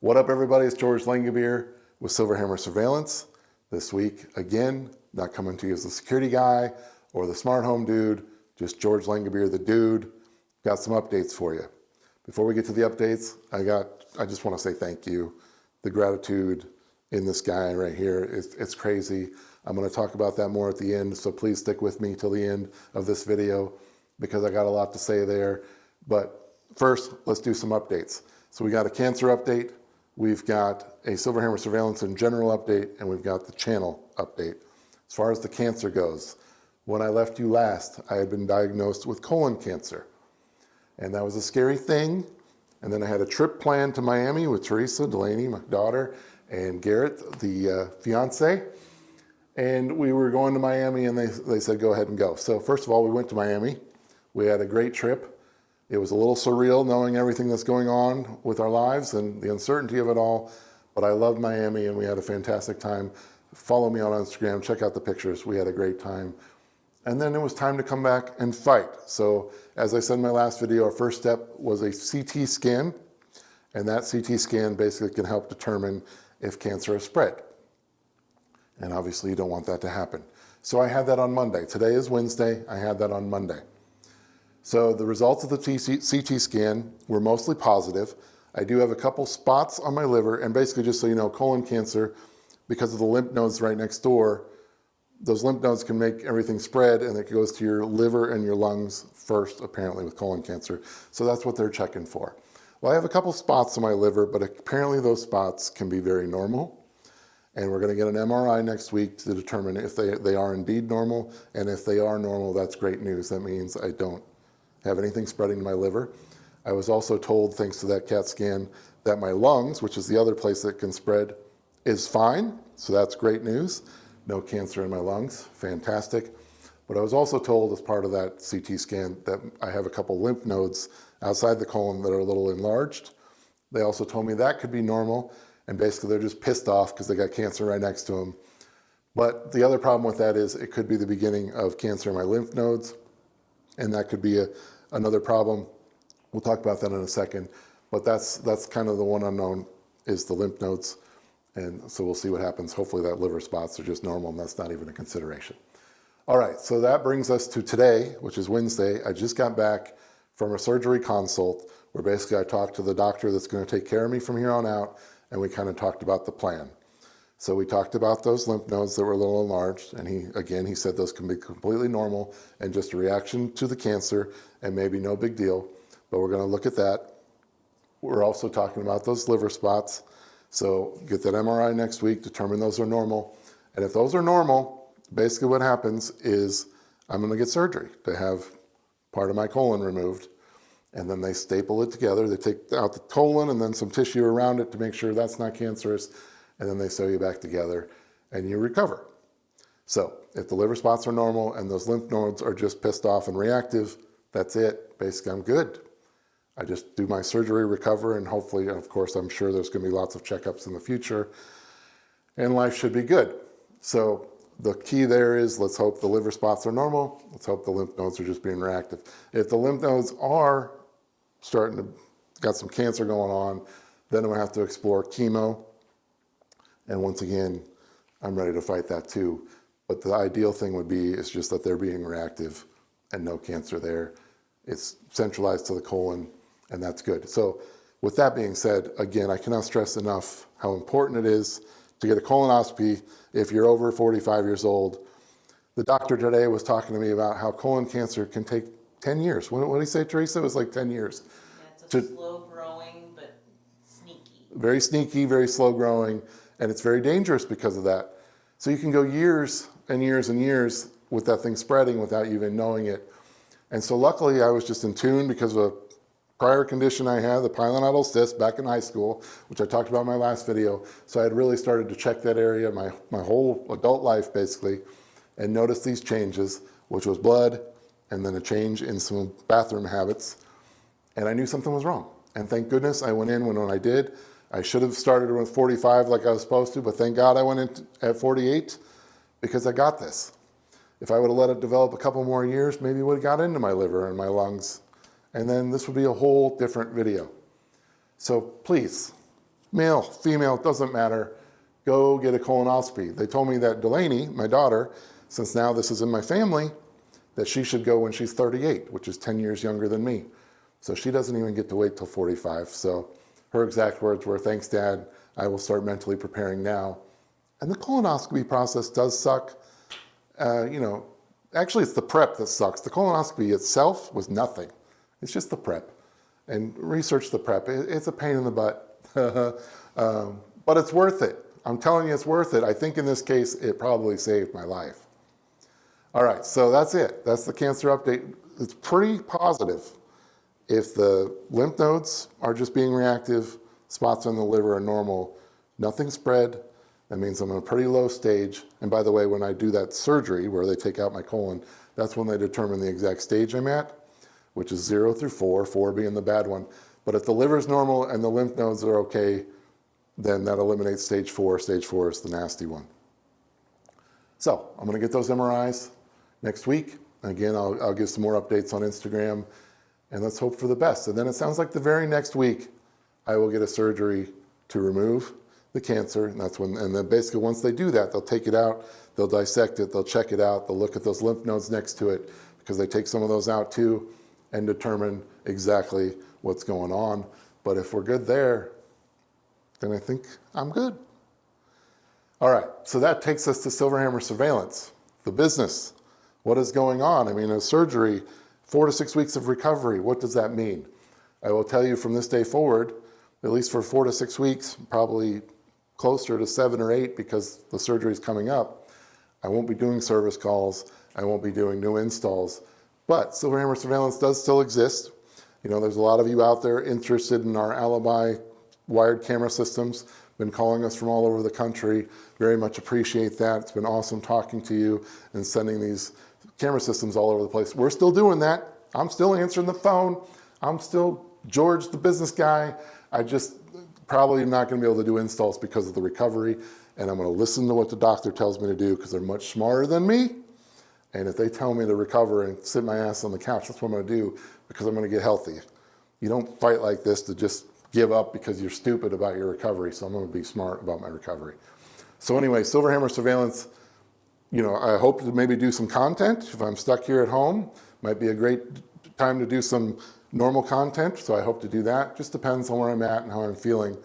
What up, everybody? It's George Langabeer with SilverHammer Surveillance. This week, again, not coming to you as the security guy or the smart home dude, just George Langabeer, the dude. Got some updates for you. Before we get to the updates, I just want to say thank you. The gratitude in this guy right here, it's crazy. I'm going to talk about that more at the end, so please stick with me till the end of this video because I got a lot to say there. But first, let's do some updates. So we got a cancer update. We've got a SilverHammer Surveillance in general update, and we've got the channel update. As far as the cancer goes, when I left you last, I had been diagnosed with colon cancer. And that was a scary thing. And then I had a trip planned to Miami with Teresa, Delaney, my daughter, and Garrett, the fiance. And we were going to Miami, and they said, go ahead and go. So first of all, we went to Miami. We had a great trip. It was a little surreal knowing everything that's going on with our lives and the uncertainty of it all, but I loved Miami and we had a fantastic time. Follow me on Instagram, check out the pictures. We had a great time. And then it was time to come back and fight. So as I said in my last video, our first step was a CT scan, and that CT scan basically can help determine if cancer has spread. And obviously you don't want that to happen. So I had that on Monday. Today is Wednesday, I had that on Monday. So the results of the CT scan were mostly positive. I do have a couple spots on my liver, and basically just so you know, colon cancer, because of the lymph nodes right next door, those lymph nodes can make everything spread, and it goes to your liver and your lungs first, apparently, with colon cancer. So that's what they're checking for. Well, I have a couple spots on my liver, but apparently those spots can be very normal. And we're going to get an MRI next week to determine if they are indeed normal. And if they are normal, that's great news. That means I don't have anything spreading to my liver. I was also told, thanks to that CAT scan, that my lungs, which is the other place that can spread, is fine. So that's great news. No cancer in my lungs. Fantastic. But I was also told as part of that CT scan that I have a couple lymph nodes outside the colon that are a little enlarged. They also told me that could be normal, and basically they're just pissed off because they got cancer right next to them. But the other problem with that is it could be the beginning of cancer in my lymph nodes, and that could be another problem. We'll talk about that in a second. But that's kind of the one unknown is the lymph nodes. And so we'll see what happens. Hopefully that liver spots are just normal and that's not even a consideration. All right, so that brings us to today, which is Wednesday. I just got back from a surgery consult where basically I talked to the doctor that's going to take care of me from here on out, and we kind of talked about the plan. So we talked about those lymph nodes that were a little enlarged, and he said those can be completely normal and just a reaction to the cancer and maybe no big deal, but we're going to look at that. We're also talking about those liver spots. So get that MRI next week, determine those are normal. And if those are normal, basically what happens is I'm going to get surgery to have part of my colon removed, and then they staple it together. They take out the colon and then some tissue around it to make sure that's not cancerous, and then they sew you back together and you recover. So if the liver spots are normal and those lymph nodes are just pissed off and reactive, that's it. Basically, I'm good. I just do my surgery, recover, and hopefully, of course, I'm sure there's going to be lots of checkups in the future, and life should be good. So the key there is let's hope the liver spots are normal. Let's hope the lymph nodes are just being reactive. If the lymph nodes are starting to got some cancer going on, then I'm going to have to explore chemo. And once again, I'm ready to fight that too. But the ideal thing would be is just that they're being reactive and no cancer there. It's centralized to the colon, and that's good. So with that being said, again, I cannot stress enough how important it is to get a colonoscopy if you're over 45 years old. The doctor today was talking to me about how colon cancer can take 10 years. What did he say, Teresa? It was like 10 years. Yeah, it's a slow growing, but sneaky. Very sneaky, very slow growing. And it's very dangerous because of that. So you can go years and years and years with that thing spreading without you even knowing it. And so luckily I was just in tune because of a prior condition I had, the pilonidal cyst, back in high school, which I talked about in my last video. So I had really started to check that area my whole adult life basically, and noticed these changes, which was blood and then a change in some bathroom habits. And I knew something was wrong. And thank goodness I went in when I did. I should have started with 45 like I was supposed to, but thank God I went in at 48 because I got this. If I would have let it develop a couple more years, maybe it would have got into my liver and my lungs, and then this would be a whole different video. So please, male, female, doesn't matter. Go get a colonoscopy. They told me that Delaney, my daughter, since now this is in my family, that she should go when she's 38, which is 10 years younger than me. So she doesn't even get to wait till 45. So her exact words were, thanks, Dad. I will start mentally preparing now. And the colonoscopy process does suck. Actually, it's the prep that sucks. The colonoscopy itself was nothing. It's just the prep. And research the prep. It's a pain in the butt. But it's worth it. I'm telling you, it's worth it. I think in this case, it probably saved my life. All right, so that's it. That's the cancer update. It's pretty positive. If the lymph nodes are just being reactive, spots on the liver are normal, nothing spread, that means I'm in a pretty low stage. And by the way, when I do that surgery where they take out my colon, that's when they determine the exact stage I'm at, which is 0 through 4, 4 being the bad one. But if the liver's normal and the lymph nodes are okay, then that eliminates stage 4. Stage 4 is the nasty one. So I'm gonna get those MRIs next week. Again, I'll give some more updates on Instagram, and let's hope for the best. And then it sounds like the very next week, I will get a surgery to remove the cancer, and that's when, and then basically once they do that, they'll take it out, they'll dissect it, they'll check it out, they'll look at those lymph nodes next to it, because they take some of those out too, and determine exactly what's going on. But if we're good there, then I think I'm good. All right, so that takes us to SilverHammer surveillance, the business. What is going on? I mean, a surgery, 4 to 6 weeks of recovery, what does that mean? I will tell you from this day forward, at least for 4 to 6 weeks, probably closer to 7 or 8 because the surgery is coming up, I won't be doing service calls, I won't be doing new installs, but SilverHammer surveillance does still exist. You know, there's a lot of you out there interested in our ALIBI wired camera systems, been calling us from all over the country. Very much appreciate that. It's been awesome talking to you and sending these camera systems all over the place. We're still doing that. I'm still answering the phone. I'm still George, the business guy. I just probably not going to be able to do installs because of the recovery, and I'm going to listen to what the doctor tells me to do because they're much smarter than me. And if they tell me to recover and sit my ass on the couch, that's what I'm going to do because I'm going to get healthy. You don't fight like this to just give up because you're stupid about your recovery. So I'm going to be smart about my recovery. So anyway, SilverHammer surveillance, you know, I hope to maybe do some content. If I'm stuck here at home, might be a great time to do some normal content. So I hope to do that. Just depends on where I'm at and how I'm feeling.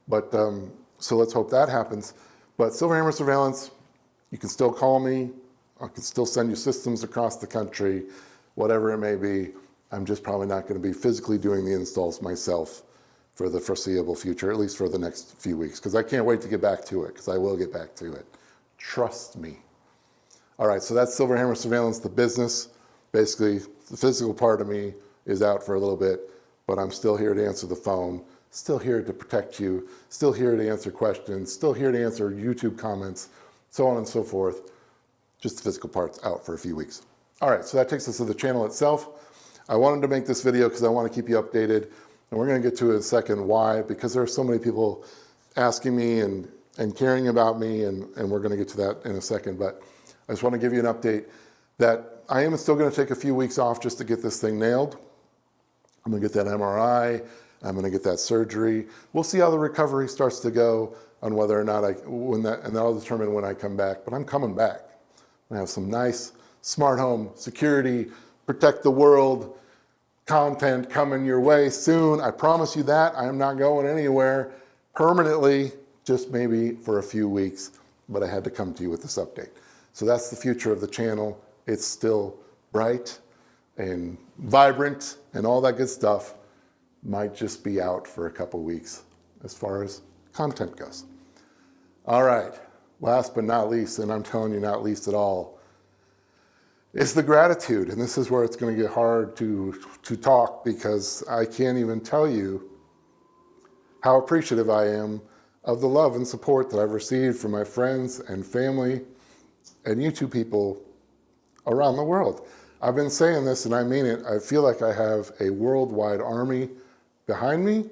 But so let's hope that happens. But SilverHammer surveillance, you can still call me. I can still send you systems across the country, whatever it may be. I'm just probably not going to be physically doing the installs myself for the foreseeable future, at least for the next few weeks, because I can't wait to get back to it, because I will get back to it. Trust me. All right, so that's SilverHammer surveillance, the business. Basically, the physical part of me is out for a little bit, but I'm still here to answer the phone, still here to protect you, still here to answer questions, still here to answer YouTube comments, so on and so forth. Just the physical part's out for a few weeks. All right, so that takes us to the channel itself. I wanted to make this video because I want to keep you updated. And we're going to get to in a second why, because there are so many people asking me and caring about me, and we're going to get to that in a second. But I just want to give you an update that I am still going to take a few weeks off just to get this thing nailed. I'm going to get that MRI. I'm going to get that surgery. We'll see how the recovery starts to go on whether or not and that'll determine when I come back. But I'm coming back. I have some nice smart home security, protect the world content coming your way soon. I promise you that. I am not going anywhere permanently, just maybe for a few weeks, but I had to come to you with this update. So that's the future of the channel. It's still bright and vibrant and all that good stuff. Might just be out for a couple weeks as far as content goes. All right, last but not least, and I'm telling you not least at all, it's the gratitude, and this is where it's going to get hard to talk because I can't even tell you how appreciative I am of the love and support that I've received from my friends and family and YouTube people around the world. I've been saying this and I mean it. I feel like I have a worldwide army behind me.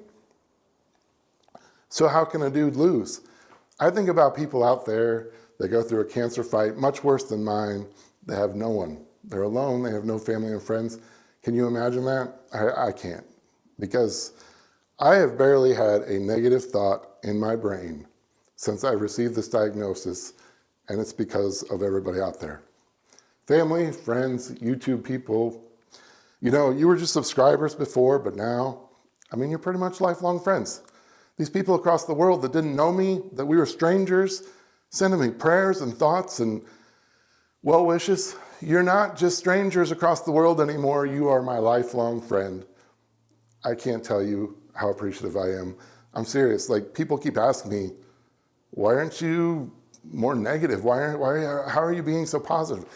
So how can a dude lose? I think about people out there that go through a cancer fight much worse than mine. They have no one. They're alone. They have no family and friends. Can you imagine that? I can't, because I have barely had a negative thought in my brain since I received this diagnosis, and it's because of everybody out there. Family, friends, YouTube people. You know, you were just subscribers before, but now, I mean, you're pretty much lifelong friends. These people across the world that didn't know me, that we were strangers, sending me prayers and thoughts and well wishes. You're not just strangers across the world anymore. You are my lifelong friend. I can't tell you how appreciative I am. I'm serious. Like, people keep asking me, why aren't you more negative? How are you being so positive?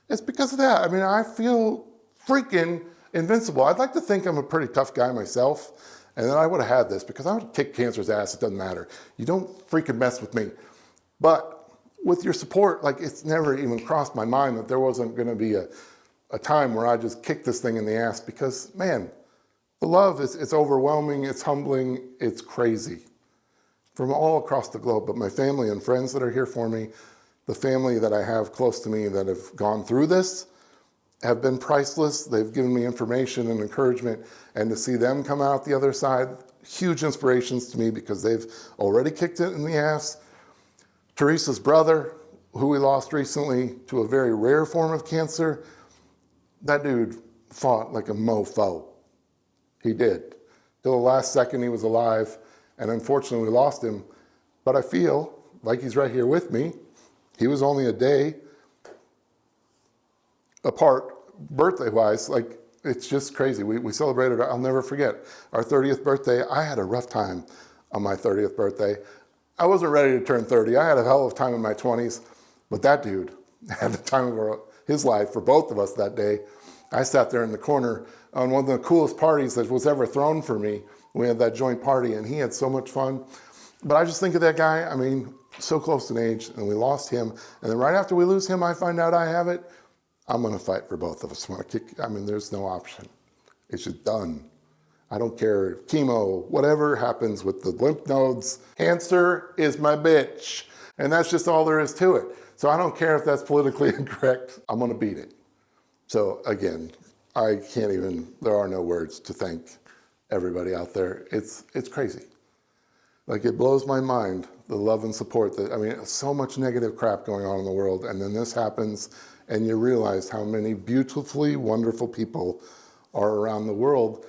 It's because of that. I mean, I feel freaking invincible. I'd like to think I'm a pretty tough guy myself, and then I would have had this because I would kick cancer's ass. It doesn't matter. You don't freaking mess with me. But with your support, like, it's never even crossed my mind that there wasn't going to be a time where I just kicked this thing in the ass because, man, the love it's overwhelming, it's humbling, it's crazy from all across the globe. But my family and friends that are here for me, the family that I have close to me that have gone through this, have been priceless. They've given me information and encouragement, and to see them come out the other side, huge inspirations to me because they've already kicked it in the ass. Teresa's brother, who we lost recently to a very rare form of cancer, that dude fought like a mofo. He did. Till the last second he was alive, and unfortunately we lost him. But I feel like he's right here with me. He was only a day apart, birthday-wise. Like, it's just crazy. We celebrated, I'll never forget, our 30th birthday. I had a rough time on my 30th birthday. I wasn't ready to turn 30. I had a hell of a time in my 20s, but that dude had the time of his life for both of us that day. I sat there in the corner on one of the coolest parties that was ever thrown for me. We had that joint party, and he had so much fun. But I just think of that guy, I mean, so close in age, and we lost him. And then right after we lose him, I find out I have it. I'm going to fight for both of us. There's no option. It's just done. I don't care. Chemo, whatever happens with the lymph nodes. Cancer is my bitch. And that's just all there is to it. So I don't care if that's politically incorrect. I'm going to beat it. So again, there are no words to thank everybody out there. It's crazy. Like, it blows my mind, the love and support so much negative crap going on in the world. And then this happens, and you realize how many beautifully wonderful people are around the world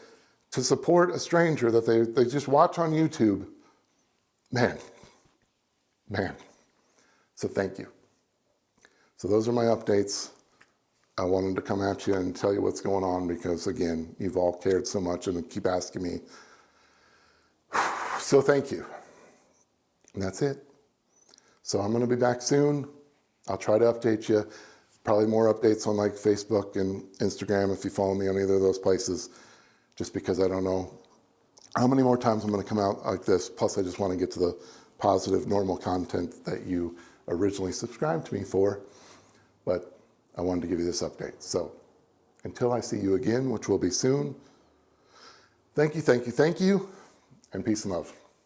to support a stranger that they just watch on YouTube. Man. So thank you. So those are my updates. I wanted to come at you and tell you what's going on because, again, you've all cared so much and keep asking me. So thank you. And that's it. So I'm going to be back soon. I'll try to update you. Probably more updates on like Facebook and Instagram if you follow me on either of those places, just because I don't know how many more times I'm going to come out like this. Plus, I just want to get to the positive, normal content that you originally subscribed to me for. But I wanted to give you this update. So until I see you again, which will be soon, thank you, and peace and love.